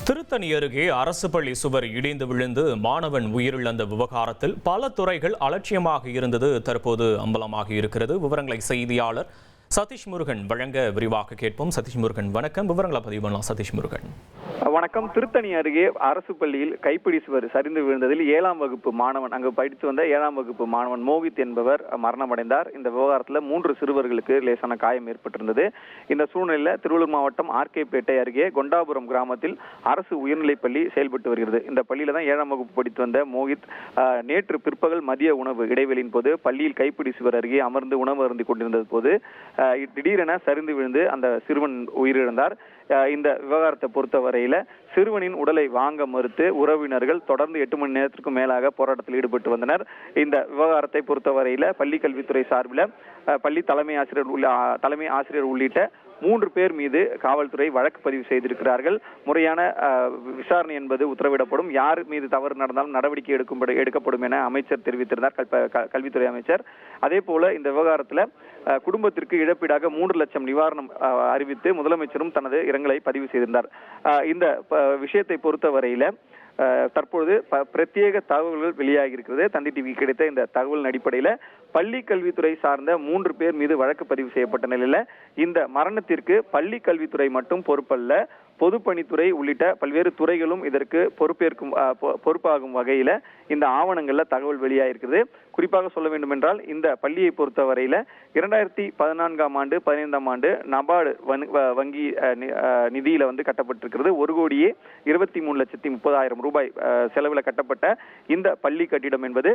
திருத்தணி அருகே அரசு பள்ளி சுவர் இடிந்து விழுந்து மாணவன் உயிரிழந்த விவகாரத்தில் பல துறைகள் அலட்சியமாக இருந்தது தற்போது அம்பலமாக இருக்கிறது. விவரங்களை செய்தியாளர் சதீஷ் முருகன் வழங்க விரிவாக கேட்போம். சதீஷ் முருகன் வணக்கம். விவரங்களை பதிவு பண்ணலாம். சதீஷ் முருகன் வணக்கம். திருத்தணி அருகே அரசு பள்ளியில் கைப்பிடி சுவர் சரிந்து விழுந்ததில் 7ஆம் வகுப்பு மாணவன், அங்கு படித்து வந்த 7ஆம் வகுப்பு மாணவன் மோகித் என்பவர் மரணமடைந்தார். இந்த விவகாரத்தில் 3 சிறுவர்களுக்கு லேசான காயம் ஏற்பட்டிருந்தது. இந்த சூழ்நிலையில் திருவள்ளூர் மாவட்டம் ஆர்கேபேட்டை அருகே கொண்டாபுரம் கிராமத்தில் அரசு உயர்நிலைப் பள்ளி செயல்பட்டு வருகிறது. இந்த பள்ளியில தான் 7ஆம் வகுப்பு படித்து வந்த மோகித் நேற்று பிற்பகல் மதிய உணவு இடைவெளியின் போது பள்ளியில் கைப்பிடி சுவர் அருகே அமர்ந்து உணவு அருந்தி கொண்டிருந்த போது திடீரென சரிந்து விழுந்து அந்த சிறுவன் உயிரிழந்தார். இந்த விவகாரத்தை பொறுத்தவரையில சிறுவனின் உடலை வாங்க மறுத்து உறவினர்கள் தொடர்ந்து 8 மணி நேரத்திற்கும் மேலாக போராட்டத்தில் ஈடுபட்டு வந்தனர். இந்த விவகாரத்தை பொறுத்தவரையில பள்ளி கல்வித்துறை சார்பில் பள்ளி தலைமை ஆசிரியர் உள்ளிட்ட 3 பேர் மீது காவல்துறை வழக்கு பதிவு செய்திருக்கிறார்கள். முறையான விசாரணை என்பது உத்தரவிடப்படும். யார் மீது தவறு நடந்தாலும் நடவடிக்கை எடுக்கப்படும் என அமைச்சர் தெரிவித்திருந்தார், கல்வித்துறை அமைச்சர். அதே போல இந்த விவகாரத்தில் குடும்பத்திற்கு இழப்பீடாக 3 லட்சம் நிவாரணம் அறிவித்து முதலமைச்சரும் தனது இரங்கலை பதிவு செய்திருந்தார். இந்த விஷயத்தை பொறுத்தவரையில தற்பொழுது பிரத்யேக தகவல்கள் வெளியாகி இருக்கிறது. தந்தி டிவி கிடைத்த இந்த தகவலின் அடிப்படையில பள்ளி கல்வித்துறை சார்ந்த 3 பேர் மீது வழக்கு பதிவு செய்யப்பட்ட நிலையில இந்த மரணத்திற்கு பள்ளி கல்வித்துறை மட்டும் பொறுப்பல்ல, பொதுப்பணித்துறை உள்ளிட்ட பல்வேறு துறைகளும் இதற்கு பொறுப்பாகும் வகையில இந்த ஆவணங்கள்ல தகவல் வெளியாகிருக்கிறது. குறிப்பாக சொல்ல வேண்டும் என்றால் இந்த பள்ளியை பொறுத்தவரையில 2014ஆம் ஆண்டு 15ஆம் ஆண்டு நபார்டு வங்கி நிதியில கட்டப்பட்டிருக்கிறது. 1,23,30,000 ரூபாய் செலவில் கட்டப்பட்ட இந்த பள்ளி கட்டிடம் என்பது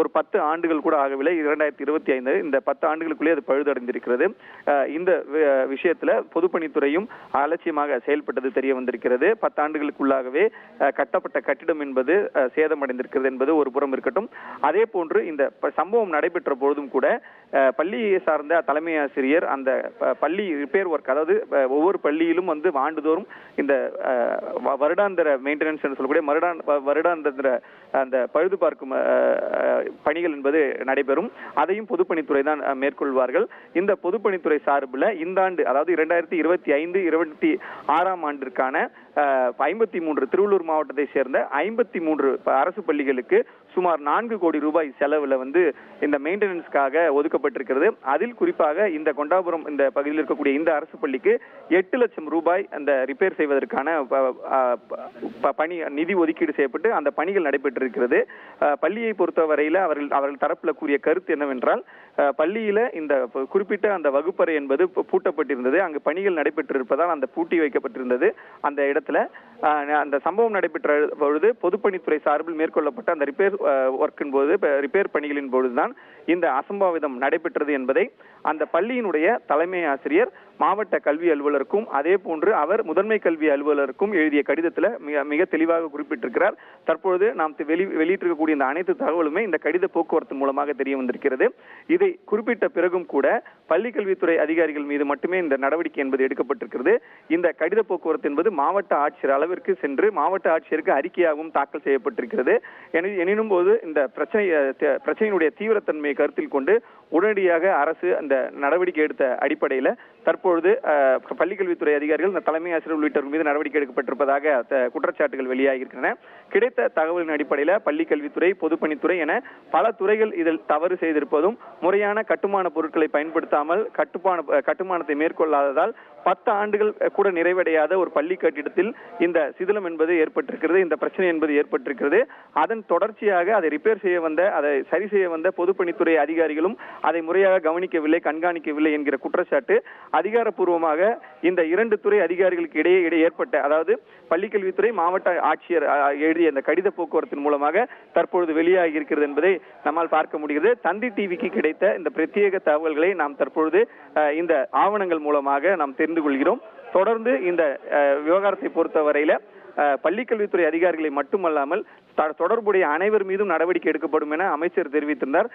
ஒரு 10 ஆண்டுகள் கூட ஆகவில்லை. 2025 இந்த 10 ஆண்டுகளுக்குள்ளே அது பழுதடைந்திருக்கிறது. இந்த விஷயத்துல பொதுப்பணித்துறையும் அலட்சியமாக செயல்பட்டது தெரிய வந்திருக்கிறது. 10 ஆண்டுகளுக்குள்ளாகவே கட்டப்பட்ட கட்டிடம் என்பது சேதமடைந்திருக்கிறது என்பது ஒரு புறம் இருக்கட்டும். அதே போன்று இந்த சம்பவம் நடைபெற்ற பொழுதும் கூட பள்ளியை சார்ந்த தலைமை ஆசிரியர் அந்த பள்ளி ரிப்பேர் ஒர்க், அதாவது ஒவ்வொரு பள்ளியிலும் ஆண்டுதோறும் இந்த வருடாந்திர மெயின்டெனன்ஸ் என்று சொல்லக்கூடிய வருடாந்திர அந்த பழுது பார்க்கும் பணிகள் என்பது நடைபெறும். அதையும் பொதுப்பணித்துறை தான் மேற்கொள்வார்கள். இந்த பொதுப்பணித்துறை சார்பில் இந்த ஆண்டு, அதாவது 2025-26ஆம் ஆண்டிற்கான 53 திருவள்ளூர் மாவட்டத்தை சேர்ந்த 53 அரசு பள்ளிகளுக்கு சுமார் 4 கோடி ரூபாய் செலவுல இந்த மெயின்டெனன்ஸ்க்காக ஒதுக்கப்பட்டிருக்கிறது. அதில் குறிப்பாக இந்த கொண்டாபுரம் இந்த பகுதியில் இருக்கக்கூடிய இந்த அரசு பள்ளிக்கு 8 லட்சம் ரூபாய் அந்த ரிப்பேர் செய்வதற்கான பணி நிதி ஒதுக்கீடு செய்யப்பட்டு அந்த பணிகள் நடைபெற்றிருக்கிறது. பள்ளியை பொறுத்தவரையில அவர்கள் தரப்புல கூறிய கருத்து என்னவென்றால், பள்ளியில இந்த குறிப்பிட்ட அந்த வகுப்பறை என்பது பூட்டப்பட்டிருந்தது. அங்கு பணிகள் நடைபெற்றிருப்பதால் அந்த பூட்டி வைக்கப்பட்டிருந்தது. அந்த இடத்துல அந்த சம்பவம் நடைபெற்ற பொழுது பொதுப்பணித்துறை சார்பில் மேற்கொள்ளப்பட்ட அந்த ரிப்பேர் ஒர்க்கின் போது, ரிப்பேர் பணிகளின் பொழுதுதான் இந்த அசம்பாவிதம் நடைபெற்றது என்பதை அந்த பள்ளியினுடைய தலைமை ஆசிரியர் மாவட்ட கல்வி அலுவலருக்கும் அதே போன்று அவர் முதன்மை கல்வி அலுவலருக்கும் எழுதிய கடிதத்தில் மிக தெளிவாக குறிப்பிட்டிருக்கிறார். தற்பொழுது நாம் வெளியிட்டிருக்கக்கூடிய இந்த அனைத்து தகவலுமே இந்த கடித போக்குவரத்து மூலமாக தெரிய வந்திருக்கிறது. இதை குறிப்பிட்ட பிறகும் கூட பள்ளி கல்வித்துறை அதிகாரிகள் மீது மட்டுமே இந்த நடவடிக்கை என்பது எடுக்கப்பட்டிருக்கிறது. இந்த கடித போக்குவரத்து என்பது மாவட்ட ஆட்சியர் அளவிற்கு சென்று மாவட்ட ஆட்சியருக்கு அறிக்கையாகவும் தாக்கல் செய்யப்பட்டிருக்கிறது. எனினும் போது இந்த பிரச்சனையினுடைய தீவிரத்தன்மையை கருத்தில் கொண்டு உடனடியாக அரசு அந்த நடவடிக்கை எடுத்த அடிப்படையில் தற்பொழுது பள்ளிக்கல்வித்துறை அதிகாரிகள் தலைமை ஆசிரியர் உள்ளிட்டோர் மீது நடவடிக்கை எடுக்கப்பட்டிருப்பதாக குற்றச்சாட்டுகள் வெளியாகி இருக்கின்றன. கிடைத்த தகவலின் அடிப்படையில் பள்ளிக்கல்வித்துறை, பொதுப்பணித்துறை என பல துறைகள் இதில் தவறு செய்திருப்பதும், முறையான கட்டுமான பொருட்களை பயன்படுத்தாமல் கட்டுமானத்தை மேற்கொள்ளாததால் 10 ஆண்டுகள் கூட நிறைவடையாத ஒரு பள்ளி கட்டிடத்தில் இந்த சிதிலம் என்பது ஏற்பட்டிருக்கிறது, இந்த பிரச்சனை என்பது ஏற்பட்டிருக்கிறது. அதன் தொடர்ச்சியாக அதை ரிப்பேர் செய்ய வந்த, அதை சரி செய்ய வந்த பொதுப்பணித்துறை அதிகாரிகளும் அதை முறையாக கவனிக்கவில்லை, கண்காணிக்கவில்லை என்கிற குற்றச்சாட்டு அதிகாரப்பூர்வமாக இந்த 2 துறை அதிகாரிகளுக்கு இடையே ஏற்பட்ட, அதாவது பள்ளிக்கல்வித்துறை மாவட்ட ஆட்சியர் எழுதிய இந்த கடித போக்குவரத்தின் மூலமாக தற்பொழுது வெளியாகி இருக்கிறது என்பதை நம்மால் பார்க்க முடிகிறது. தந்தி டிவிக்கு கிடைத்த இந்த பிரத்யேக தகவல்களை நாம் தற்பொழுது இந்த ஆவணங்கள் மூலமாக நாம் தெரிந்து கொள்கிறோம். தொடர்ந்து இந்த விவகாரத்தை பொறுத்தவரையில பள்ளிக்கல்வித்துறை அதிகாரிகளை மட்டுமல்லாமல் தொடர்புடைய அனைவர் மீதும் நடவடிக்கை எடுக்கப்படும் என அமைச்சர் தெரிவித்திருந்தார்.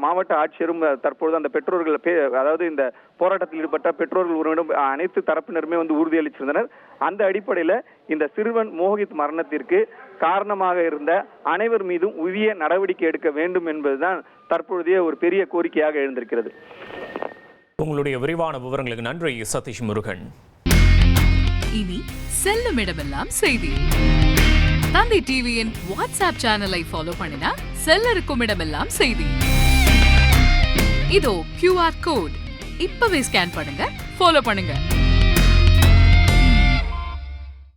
மாவட்ட ஆட்சியரும் தற்பொழுது அந்த பெற்றோர்கள், அதாவது இந்த போராட்டத்தில் ஈடுபட்ட பெற்றோர்கள் உறவினரும் அனைத்து தரப்பினருமே உறுதியளித்திருந்தனர். அந்த அடிப்படையில் இந்த சிறுவன் மோகித் மரணத்திற்கு காரணமாக இருந்த அனைவர் மீதும் உரிய நடவடிக்கை எடுக்க வேண்டும் என்பதுதான் தற்பொழுதைய ஒரு பெரிய கோரிக்கையாக எழுந்திருக்கிறது. உங்களுடைய விரிவான விவரங்களுக்கு நன்றி சதீஷ் முருகன். இனி செல்லும் இடமெல்லாம் செய்தி. தந்தி டிவியின் வாட்ஸ்அப் சேனலை ஃபாலோ பண்ணினா செல்ல இருக்கும் இடமெல்லாம் செய்தி. இதோ QR கோட் இப்பவே ஸ்கேன் பண்ணுங்க, ஃபாலோ பண்ணுங்க.